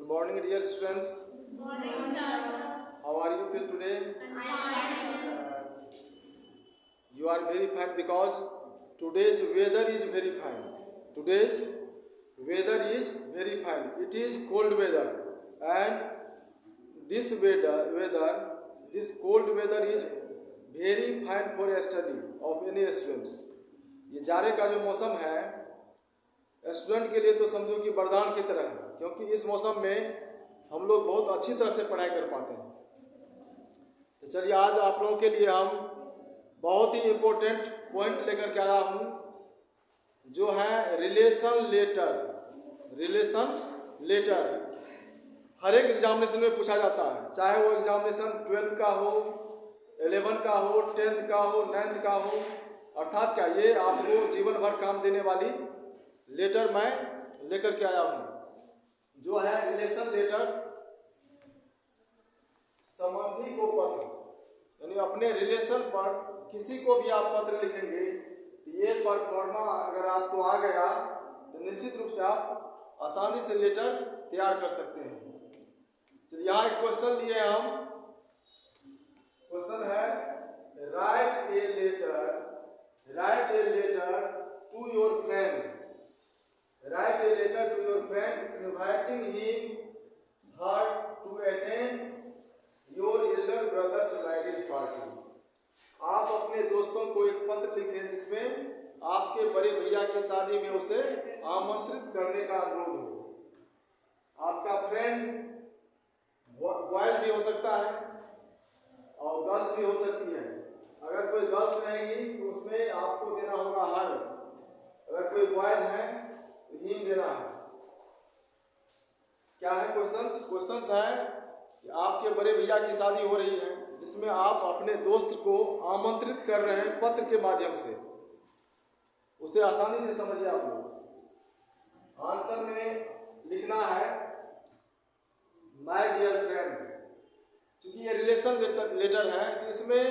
Good morning, dear students. Morning, sir. How are you feel today? I'm fine. You are very fine because today's weather is very fine. Today's weather is very fine. It is cold weather, and this cold weather is very fine for a study of any students. ये जाड़े का जो मौसम है student के लिए तो समझो कि वरदान की तरह है, क्योंकि इस मौसम में हम लोग बहुत अच्छी तरह से पढ़ाई कर पाते हैं। तो चलिए आज आप लोगों के लिए हम बहुत ही इम्पोर्टेंट पॉइंट लेकर के आया हूँ, जो है रिलेशन लेटर। हर एक एग्जामिनेशन में पूछा जाता है, चाहे वो एग्जामिनेशन 12 का हो, 11 का हो, 10th का हो, 9th का हो, अर्थात क्या ये आपको जीवन भर काम देने वाली लेटर मैं लेकर के आया हूँ, जो है रिलेशन लेटर। संबंधी को पत्र, यानी अपने रिलेशन पर किसी को भी आप पत्र लिखेंगे, ये परफॉर्मा अगर आपको आ गया तो निश्चित रूप से आप आसानी से लेटर तैयार कर सकते हैं। चलिए यहाँ एक क्वेश्चन लिए हम। क्वेश्चन है write a letter to your friend. Write a letter to your friend inviting him her to attend your elder brother's marriage party. आप अपने दोस्तों को एक पत्र लिखें जिसमें आपके बड़े भैया की शादी में उसे आमंत्रित करने का अनुरोध हो। आपका फ्रेंड बॉयज भी हो सकता है और गर्ल्स भी हो सकती है। अगर कोई गर्ल्स रहेगी तो उसमें आपको देना होगा हर, अगर कोई बॉयज है हिम देना है। क्या है क्वेश्चंस है कि आपके बड़े भैया की शादी हो रही है जिसमें आप अपने दोस्त को आमंत्रित कर रहे हैं पत्र के माध्यम से। उसे आसानी से समझिए आप लोग। आंसर में लिखना है माय डियर फ्रेंड। क्योंकि ये रिलेशन लेटर है, इसमें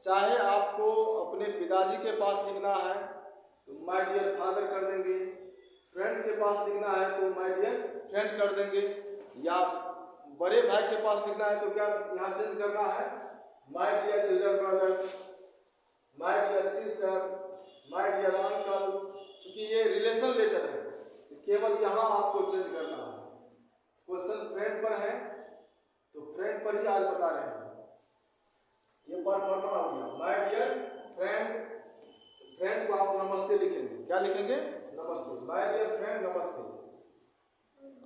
चाहे आपको अपने पिताजी के पास लिखना है तो माय डियर फादर कर देंगे, फ्रेंड के पास लिखना है तो माय डियर फ्रेंड कर देंगे, या बड़े भाई के पास लिखना है तो क्या यहाँ चेंज करना है my dear elder brother, my dear sister, my dear uncle. चूंकि ये रिलेशन लेटर है तो केवल यहाँ आपको चेंज करना है। क्वेश्चन फ्रेंड पर है तो फ्रेंड पर ही आज बता रहे हैं। ये परफॉर्मा हो गया माय डियर फ्रेंड को आप नमस्ते लिखेंगे। क्या लिखेंगे? नमस्ते। माय डियर फ्रेंड नमस्ते।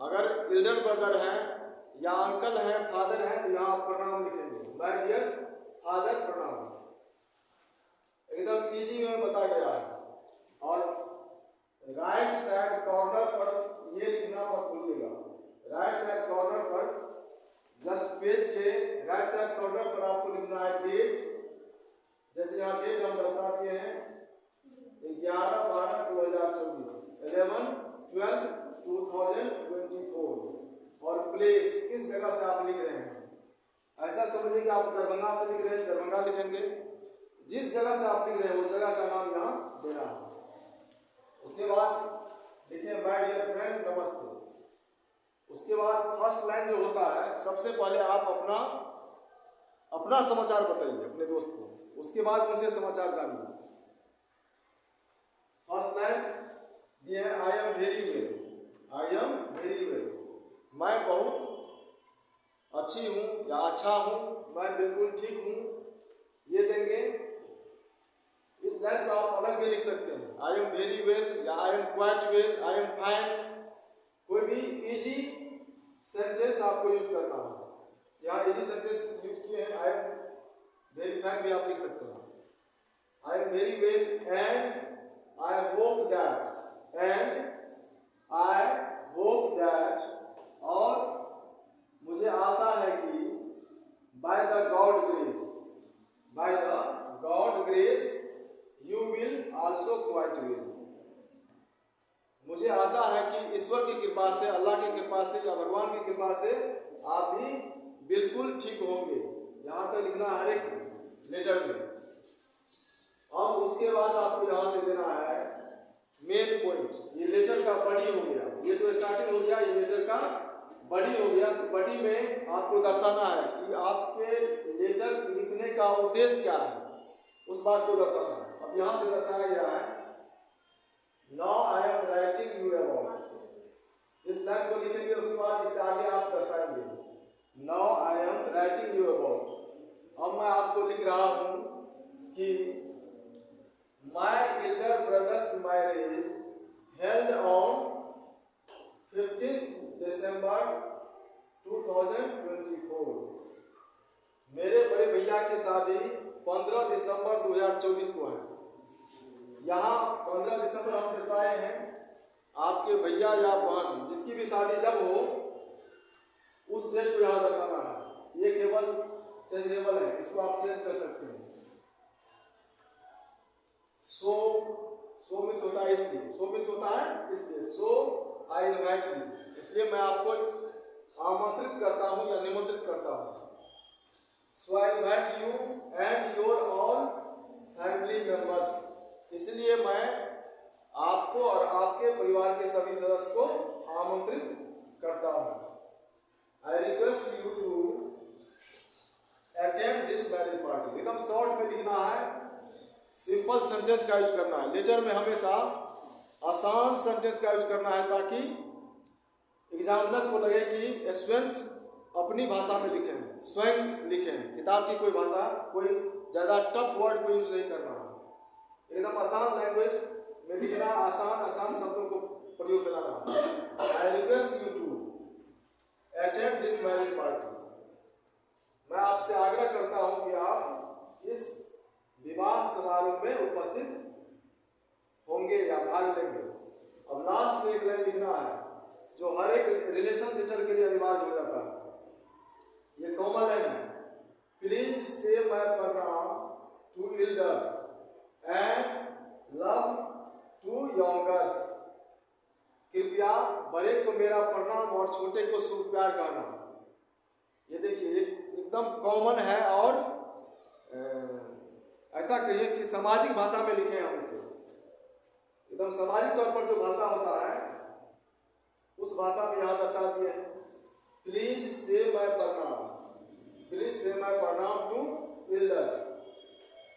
अगर एल्डर ब्रदर है या अंकल है, फादर है, तो यहाँ आप प्रणाम लिखेंगे, माय डियर फादर प्रणाम। एकदम इजी में बता गया है। और राइट साइड कॉर्नर पर ये लिखना मत भूलिएगा। राइट साइड कॉर्नर पर जस्ट पेज के राइट साइड कॉर्नर पर आपको लिखना है डेट। जैसे यहाँ डेट हम बता दिए हैं 11/12/2024, 11/12/2024। और प्लेस किस जगह से आप लिख रहे हैं। ऐसा समझिए कि आप दरभंगा से लिख रहे हैं, दरभंगा लिखेंगे। जिस जगह से आप लिख रहे हैं वो जगह का नाम यहाँ देना है। उसके बाद देखिए माय डियर फ्रेंड नमस्ते। उसके बाद फर्स्ट लाइन जो होता है, सबसे पहले आप अपना समाचार बताइए अपने दोस्त को, उसके बाद उनसे समाचार जानिए। फर्स्ट लाइन ये है आई एम वेरी वेल। मैं बहुत अच्छी हूँ या अच्छा हूँ, मैं बिल्कुल ठीक हूँ, ये देंगे। इस लाइन को आप अलग भी लिख सकते हैं, आई एम वेरी वेल या I am quite well, I am fine. कोई भी इजी सेंटेंस आपको यूज करना है। यहाँ इजी सेंटेंस यूज किए हैं, आई एम वेरी फाइन भी आप लिख सकते हैं। I am very well and I hope that और मुझे आशा है कि by the God grace you will also quite well। मुझे आशा है कि ईश्वर की कृपा से, अल्लाह की कृपा से या भगवान की कृपा से आप भी बिल्कुल ठीक होंगे। यहाँ तक लिखना है हर एक लेटर में। अब उसके बाद आपको यहाँ से देना है मेन पॉइंट। ये लेटर का बॉडी हो गया, ये तो स्टार्टिंग हो गया, ये लेटर का बड़ी हो गया तो बड़ी में आपको दर्शाना है कि आपके लेटर लिखने का उद्देश्य क्या है, उस बात को दर्शाना है। अब यहाँ से दर्शाया गया है now I am writing you about, इस लाइन को लिखेंगे, उसके बाद इससे आगे आप दर्शाएंगे now I am writing you about. अब मैं आपको लिख रहा हूँ कि my elder brothers marriage held on 15 दिसंबर 2024। मेरे बड़े भैया की शादी 15 दिसंबर 2024 को है। यहाँ 15 दिसंबर हम दर्शाए हैं, आपके भैया या बहन जिसकी भी शादी जब हो उस डेट को यहाँ दर्शाना है। ये केवल चेंजेबल है, इसको आप चेंज कर सकते हैं। सो मिक्स होता है इसलिए, सो मिक्स होता है इसलिए, सो आई इनवाइट यू, इसलिए मैं आपको आमंत्रित करता हूँ या निमंत्रित करता हूँ। So I invite you and your all family members, इसलिए मैं आपको और आपके परिवार के सभी सदस्य को आमंत्रित करता हूँ। I request you to attend this marriage party. एकदम शॉर्ट में लिखना है, सिंपल सेंटेंस का यूज करना है। लेटर में हमेशा आसान सेंटेंस का यूज करना है ताकि एग्जामिनर को लगे कि स्टूडेंट अपनी भाषा में लिखे हैं, स्वयं लिखे हैं, किताब की कोई भाषा, कोई ज़्यादा टफ वर्ड को यूज नहीं करना है। एकदम आसान लैंग्वेज में लिखना, आसान शब्दों को प्रयोग में लाना। I request you to attend this marriage party, मैं आपसे आग्रह करता हूं कि आप इस विवाह समारोह में उपस्थित होंगे या भाग लेंगे। अब लास्ट में एक लाइन लिखना है जो हर एक रिलेशन लेटर के लिए अनिवार्य हो जाता है। ये कॉमन लाइन है, please say my pranam to elders and love to youngers, कृपया बड़े को मेरा प्रणाम और छोटे को शुभ प्यार कहना। ये देखिए एकदम कॉमन है और ऐसा कहिए कि सामाजिक भाषा में लिखे हम इसे। एकदम सामाजिक तौर पर जो भाषा होता है उस भाषा में यहाँ दर्शा दिए हैं। प्लीज से माय प्रणाम, please say my pranam to elders,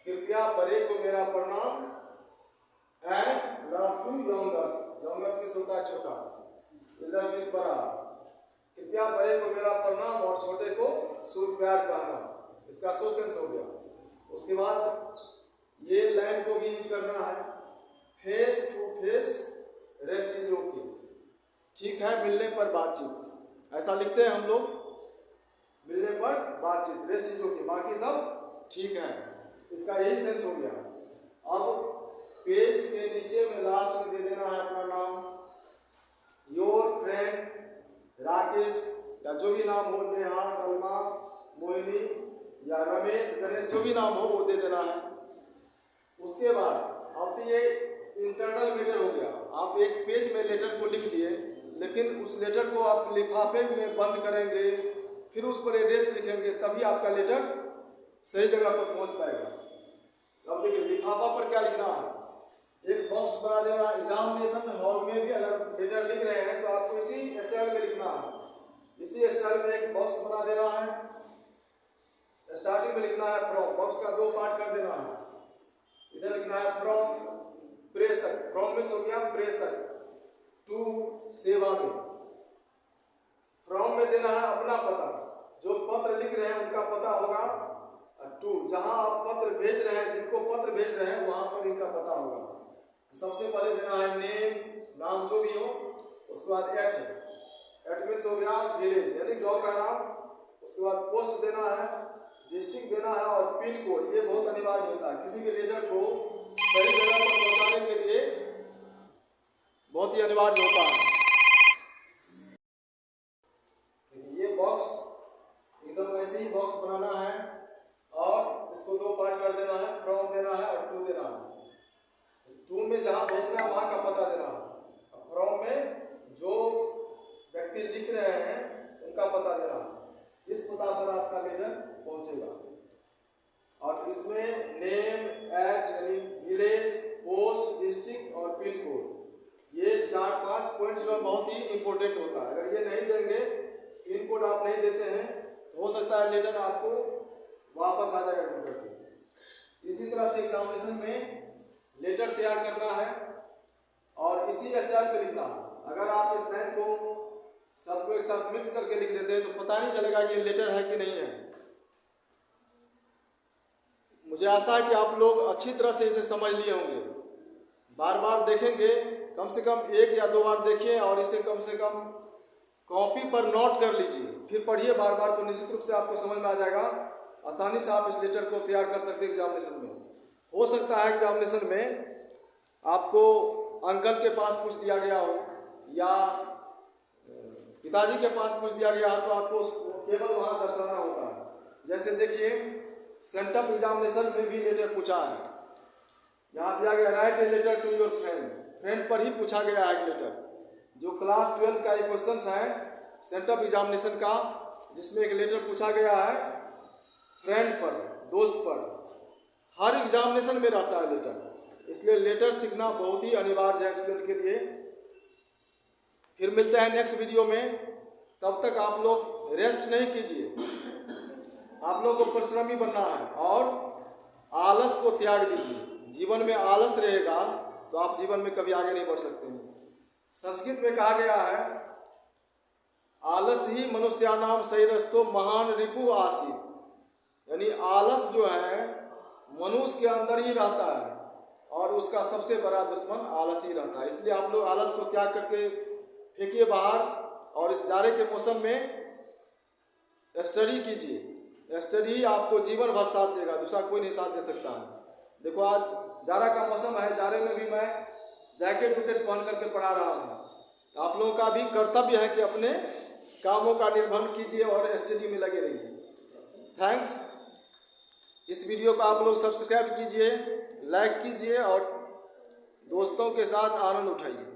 कृपया बड़े को मेरा प्रणाम, and love to youngers, youngers में होता है छोटा, एल्डर्स में बड़ा, कृपया बड़े को मेरा प्रणाम और छोटे को शुभ प्यार कहना। इसका सो सेंस हो गया। उसके बाद ये लाइन को भी यूज करना है, face to face rest is okay, ठीक है मिलने पर बातचीत, ऐसा लिखते हैं हम लोग, मिलने पर बातचीत, रेस्ट इज ओके, बाकी सब ठीक है। इसका यही सेंस हो गया। अब पेज के नीचे में लास्ट में दे देना है अपना नाम, योर फ्रेंड राकेश या जो भी नाम हो, नेहा, सलमा, मोहिनी या रमेश, गणेश, जो भी नाम हो वो दे देना है। उसके बाद अब ये इंटरनल मैटर हो गया। आप एक पेज में लेटर को लिख दिए, लेकिन उस लेटर को आप लिफाफे में बंद करेंगे, फिर उस पर एड्रेस लिखेंगे, तभी आपका लेटर सही जगह पर पहुंच पाएगा। अब देखिए लिफाफा पर क्या लिखना है, एक बॉक्स बना देना। एग्जामिनेशन हॉल में भी अगर लेटर लिख रहे हैं तो आपको इसी स्टाइल में लिखना है, इसी स्टाइल में एक बॉक्स बना देना है। स्टार्टिंग में लिखना है फ्रॉम, बॉक्स का 2 पार्ट कर देना है। इधर लिखना है फ्रॉम प्रेषक, फ्रॉम मीन्स हो गया प्रेषक, टू सेवा में, फ्रॉम में देना है अपना पता, जो पत्र लिख रहे हैं उनका पता होगा, टू जहां आप पत्र भेज रहे हैं, जिनको पत्र भेज रहे हैं वहां पर इनका पता होगा। सबसे पहले देना है नेम, नाम जो भी हो, उसके बाद एट मीन्स हो गया विलेज यानी गाँव का नाम, उसके बाद पोस्ट देना है, डिस्ट्रिक्ट देना है और पिन कोड। ये बहुत अनिवार्य होता है, किसी भी लेटर को सही जगह पर पहुंचाने के लिए बहुत ही अनिवार्य होता है। ये बॉक्स एकदम ऐसे ही बॉक्स बनाना है और इसको 2 पार्ट कर देना है, फ्रॉम देना है और टू देना है। टू में जहाँ भेजना है वहाँ का पता देना है, फ्रॉम में जो व्यक्ति लिख रहे हैं उनका पता देना है। इस पता पर आपका लेटर पहुंचेगा और इसमें नेम, एट यानी विलेज, पोस्ट, डिस्ट्रिक्ट और पिन कोड, ये 4-5 पॉइंट जो बहुत ही इंपॉर्टेंट होता है। अगर ये नहीं देंगे पिन कोड आप नहीं देते हैं तो हो सकता है लेटर आपको वापस आ जाएगा ढूंढ के। इसी तरह से एग्जामिनेशन में लेटर तैयार करना है और इसी स्टाइल पे लिखना है। अगर आप इस लाइन को सबको एक साथ मिक्स करके लिख देते हैं तो पता नहीं चलेगा ये लेटर है कि नहीं है। मुझे आशा है कि आप लोग अच्छी तरह से इसे समझ लिए होंगे। बार बार देखेंगे, कम से कम 1 या 2 बार देखिए और इसे कम से कम कॉपी पर नोट कर लीजिए, फिर पढ़िए बार बार, तो निश्चित रूप से आपको समझ में आ जाएगा। आसानी से आप इस लेटर को तैयार कर सकते हैं एग्जामिनेशन में। हो सकता है एग्जामिनेशन में आपको अंकल के पास पूछ दिया गया हो या पिताजी के पास पूछ दिया गया हो, तो आपको केवल वहाँ दर्शाना होता है। जैसे देखिए सेंटअप एग्जामिनेशन में भी लेटर पूछा है, यहाँ दिया गया write a letter to your friend. Friend पर ही पूछा गया है एक लेटर। जो क्लास 12 का एक क्वेश्चन है सेंटअप एग्जामिनेशन का, जिसमें एक लेटर पूछा गया है फ्रेंड पर, दोस्त पर। हर एग्जामिनेशन में रहता है लेटर, इसलिए लेटर सीखना बहुत ही अनिवार्य है स्टूडेंट के लिए। फिर मिलते हैं नेक्स्ट वीडियो में, तब तक आप लोग रेस्ट नहीं कीजिए। आप लोगों को परिश्रमी बनना है और आलस को त्याग दीजिए। जीवन में आलस रहेगा तो आप जीवन में कभी आगे नहीं बढ़ सकते हैं। संस्कृत में कहा गया है आलस ही मनुष्यानाम शरीरस्थो महान रिपु आसीत, यानी आलस जो है मनुष्य के अंदर ही रहता है और उसका सबसे बड़ा दुश्मन आलस ही रहता है। इसलिए आप लोग आलस को त्याग करके फेंकिए बाहर और इस जाड़े के मौसम में स्टडी कीजिए। स्टडी ही आपको जीवन भर साथ देगा, दूसरा कोई नहीं साथ दे सकता है। देखो आज जाड़ा का मौसम है, जाड़े में भी मैं जैकेट विकेट पहन करके पढ़ा रहा हूँ। तो आप लोगों का भी कर्तव्य है कि अपने कामों का निर्वहन कीजिए और स्टडी में लगे रहिए। थैंक्स। इस वीडियो को आप लोग सब्सक्राइब कीजिए, लाइक कीजिए और दोस्तों के साथ आनंद उठाइए।